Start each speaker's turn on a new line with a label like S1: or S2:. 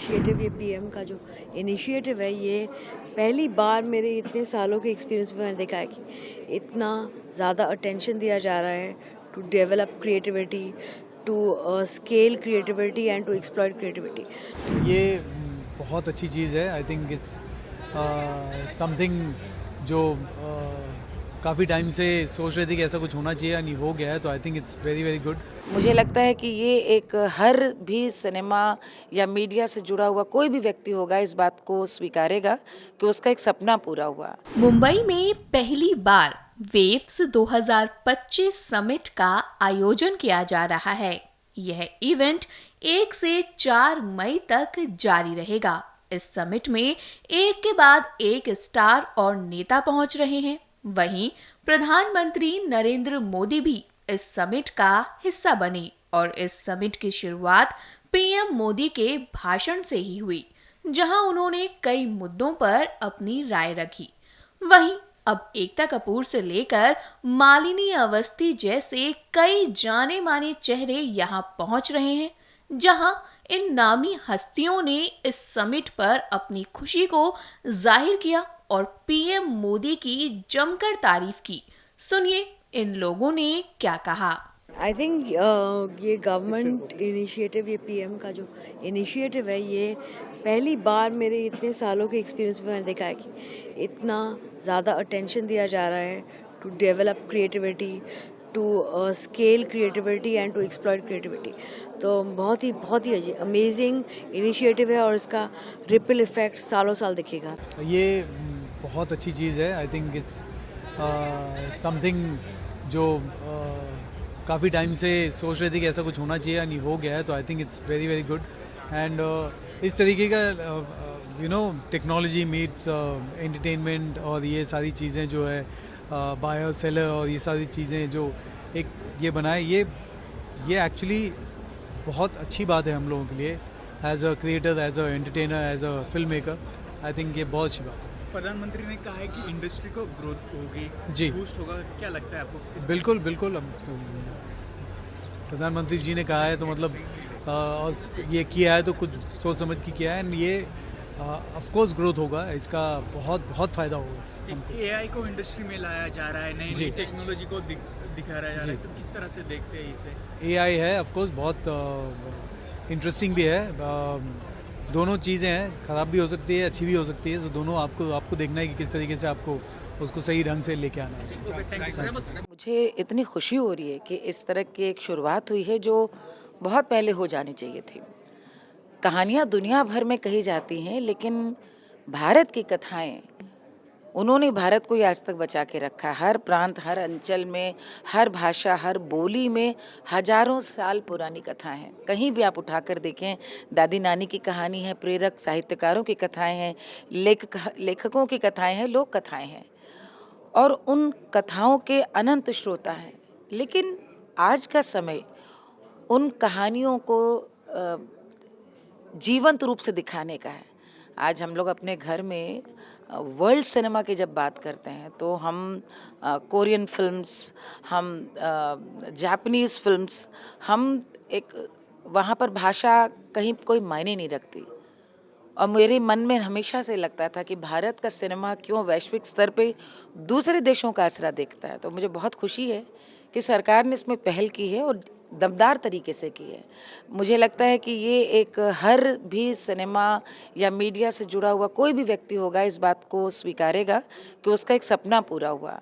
S1: Initiative, ये PM का जो इनिशिएटिव है, ये पहली बार मेरे इतने सालों के एक्सपीरियंस में मैंने देखा है कि इतना ज़्यादा अटेंशन दिया जा रहा है to develop creativity, to scale creativity and to exploit creativity.
S2: ये बहुत अच्छी चीज़ है। आई थिंक इट्स समथिंग जो काफ़ी टाइम से सोच रहे थे कि ऐसा कुछ होना चाहिए, नहीं हो गया है, तो I think it's very very good.
S3: मुझे लगता है कि ये एक हर भी सिनेमा या मीडिया से जुड़ा हुआ कोई भी व्यक्ति होगा इस बात को स्वीकारेगा कि उसका एक सपना पूरा हुआ।
S4: मुंबई में पहली बार वेव्स 2025 समिट का आयोजन किया जा रहा है। यह इवेंट 1 से 4 मई तक जारी रहेगा। इस समिट में एक के बाद एक स्टार और नेता पहुंच रहे हैं। वहीं प्रधानमंत्री नरेंद्र मोदी भी इस समिट का हिस्सा बने और इस समिट की शुरुआत पीएम मोदी के भाषण से ही हुई, जहां उन्होंने कई मुद्दों पर अपनी राय रखी। वहीं अब एकता कपूर से लेकर मालिनी अवस्थी जैसे कई जाने माने चेहरे यहां पहुंच रहे हैं, जहां इन नामी हस्तियों ने इस समिट पर अपनी खुशी को जाहिर किया और पीएम मोदी की जमकर तारीफ की। सुनिए इन लोगों ने क्या कहा।
S1: आई थिंक ये गवर्नमेंट इनिशिएटिव, ये पीएम का जो इनिशिएटिव है, ये पहली बार मेरे इतने सालों के एक्सपीरियंस में मैंने देखा है कि इतना ज़्यादा अटेंशन दिया जा रहा है to develop creativity, to scale creativity and to exploit creativity. तो बहुत ही अमेजिंग इनिशिएटिव है और इसका रिपल इफेक्ट सालों साल दिखेगा।
S2: ये बहुत अच्छी चीज़ है। आई थिंक इट्स समथिंग जो काफ़ी टाइम से सोच रहे थे कि ऐसा कुछ होना चाहिए, नहीं हो गया है, तो I think it's very very good. And इस तरीके का टेक्नोलॉजी मीट्स एंटरटेनमेंट और ये सारी चीज़ें जो है बायर सेलर और ये सारी चीज़ें जो एक ये बनाए, ये एक्चुअली बहुत अच्छी बात है हम लोगों के लिए, as a creator, as a entertainer, as a film maker. I think ये बहुत अच्छी बात है।
S5: प्रधानमंत्री ने कहा है कि इंडस्ट्री को ग्रोथ होगी,
S2: जी,
S5: बूस्ट होगा, क्या लगता है आपको?
S2: बिल्कुल बिल्कुल। अब प्रधानमंत्री जी ने कहा है तो मतलब और ये किया है तो कुछ सोच समझ के किया है, एंड ये ऑफ कोर्स ग्रोथ होगा, इसका बहुत बहुत फ़ायदा होगा हमको।
S5: एआई को इंडस्ट्री में लाया जा रहा है, नई
S2: जी।
S5: नई टेक्नोलॉजी को दिखाया जा रहा है, तो किस तरह से देखते हैं इसे?
S2: एआई है ऑफ कोर्स बहुत इंटरेस्टिंग भी है। दोनों चीज़ें हैं, ख़राब भी हो सकती है, अच्छी भी हो सकती है, तो दोनों आपको देखना है कि किस तरीके से आपको उसको सही ढंग से लेके आना है उसको।
S3: मुझे इतनी खुशी हो रही है कि इस तरह की एक शुरुआत हुई है जो बहुत पहले हो जानी चाहिए थी। कहानियाँ दुनिया भर में कही जाती हैं, लेकिन भारत की कथाएं, उन्होंने भारत को ही आज तक बचा के रखा है। हर प्रांत, हर अंचल में, हर भाषा, हर बोली में हजारों साल पुरानी कथाएं हैं। कहीं भी आप उठाकर देखें, दादी नानी की कहानी है, प्रेरक साहित्यकारों की कथाएं हैं, लेखकों की कथाएं हैं, लोक कथाएं हैं, और उन कथाओं के अनंत श्रोता हैं। लेकिन आज का समय उन कहानियों को जीवंत रूप से दिखाने का है। आज हम लोग अपने घर में वर्ल्ड सिनेमा की जब बात करते हैं तो हम कोरियन फिल्म्स, हम जापानीज़ फिल्म्स, हम एक वहाँ पर भाषा कहीं कोई मायने नहीं रखती। और मेरे मन में हमेशा से लगता था कि भारत का सिनेमा क्यों वैश्विक स्तर पे दूसरे देशों का असरा देखता है। तो मुझे बहुत खुशी है कि सरकार ने इसमें पहल की है और दमदार तरीके से की है। मुझे लगता है कि ये एक हर भी सिनेमा या मीडिया से जुड़ा हुआ कोई भी व्यक्ति होगा इस बात को स्वीकारेगा कि उसका एक सपना पूरा हुआ।